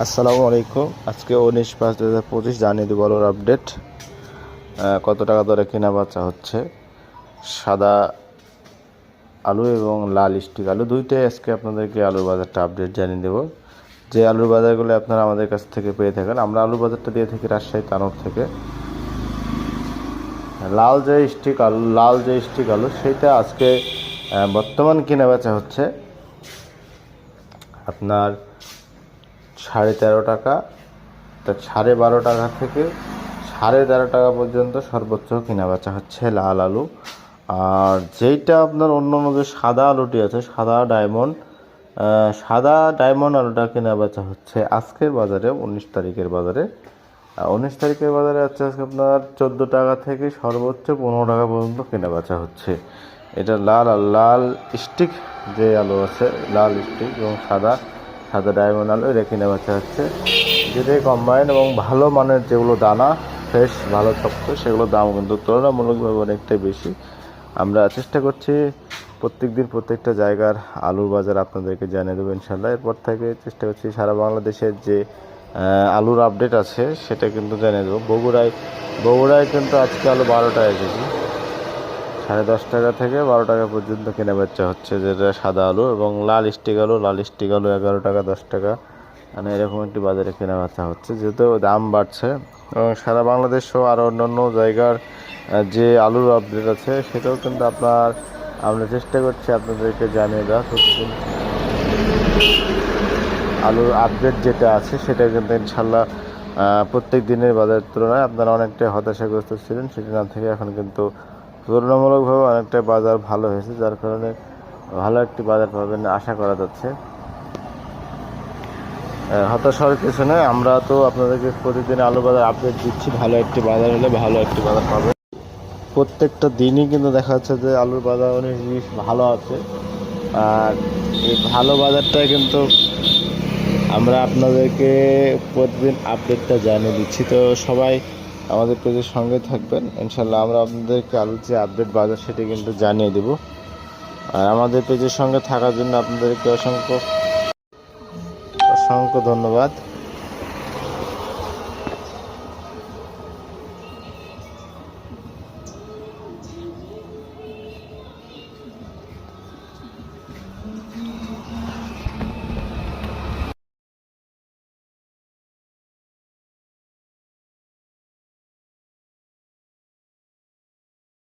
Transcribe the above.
আসসালামু আলাইকুম। আজকে 19/5/2025 জানিয়ে দেবো আলুর আপডেট। কত টাকা দরে কেনা বেচা হচ্ছে সাদা আলু এবং লাল স্টিক আলু দুইটাই। আজকে আপনাদেরকে আলুর বাজারটা আপডেট জানিয়ে দেবো। যে আলুর বাজারগুলো আপনারা আমাদের কাছ থেকে পেয়ে থাকেন, আমরা আলুর বাজারটা দিয়ে থাকি রাজশাহী তানোর থেকে। লাল যে স্টিক আলু সেইটা আজকে বর্তমান কেনা বেচা হচ্ছে আপনার 13.5 টাকা, তা 12.5 টাকা থেকে 13.5 টাকা পর্যন্ত সর্বোচ্চ কেনা বেচা হচ্ছে লাল আলু। আর যেইটা আপনার অন্য যে সাদা আলুটি আছে, সাদা ডায়মন্ড আলুটা কেনা বেচা হচ্ছে আজকের বাজারে 19 তারিখের বাজারে। 19 তারিখের বাজারে আছে আজকে আপনার 14 টাকা থেকে সর্বোচ্চ 15 টাকা পর্যন্ত কেনা বেচা হচ্ছে। এটা লাল স্টিক যে আলু আছে, লাল স্টিক এবং সাদা ডায়মন্ড আলু, এটা কিনে বেচা হচ্ছে। যেটাই কম্বাইন এবং ভালো মানের যেগুলো দানা ফ্রেশ ভালো শক্ত, সেগুলোর দাম কিন্তু তুলনামূলকভাবে অনেকটাই বেশি। আমরা চেষ্টা করছি প্রত্যেক দিন প্রত্যেকটা জায়গার আলুর বাজার আপনাদেরকে জানিয়ে দেবো ইনশাল্লাহ। এরপর থেকে চেষ্টা করছি সারা বাংলাদেশের যে আলুর আপডেট আছে সেটা কিন্তু জানিয়ে দেবো। বগুড়ায় কিন্তু আজকে আলু 12 টাকা কেজি, 10.5 টাকা থেকে 12 টাকা পর্যন্ত কেনা বেচা হচ্ছে, যেটা সাদা আলু। এবং লাল স্টিক আলু 11 টাকা 10 টাকা, মানে এরকম একটি বাজারে কেনা বেচা হচ্ছে, যেহেতু দাম বাড়ছে। এবং সারা বাংলাদেশ সহ আরও অন্যান্য জায়গার যে আলুর আপডেট আছে সেটাও কিন্তু আমরা চেষ্টা করছি আপনাদেরকে জানিয়ে দেওয়া। প্রতিদিন আলুর আপডেট যেটা আছে সেটা কিন্তু ইনশাল্লাহ প্রত্যেক দিনের বাজারের তুলনায় আপনারা অনেকটাই হতাশাগ্রস্ত ছিলেন, সেটা থেকে এখন কিন্তু তুলনামূলকভাবে অনেকটাই বাজার ভালো হয়েছে, যার কারণে ভালো একটি বাজার পাবেন আশা করা যাচ্ছে। হতাশ হওয়ার কিছু নয়, আমরা তো আপনাদেরকে প্রতিদিন আলু বাজার আপডেট দিচ্ছি। ভালো একটি বাজার হলে ভালো একটি বাজার পাবেন। প্রত্যেকটা দিনই কিন্তু দেখা যাচ্ছে যে আলুর বাজার অনেক জিনিস ভালো আছে, আর এই ভালো বাজারটা কিন্তু আমরা আপনাদেরকে প্রতিদিন আপডেটটা জানিয়ে দিচ্ছি। তো সবাই আমাদের পেজের সঙ্গে থাকবেন ইনশাল্লাহ। আমরা আপনাদেরকে আলুর যে আপডেট বাজার সেটি কিন্তু জানিয়ে দেব। আর আমাদের পেজের সঙ্গে থাকার জন্য আপনাদেরকে অসংখ্য ধন্যবাদ।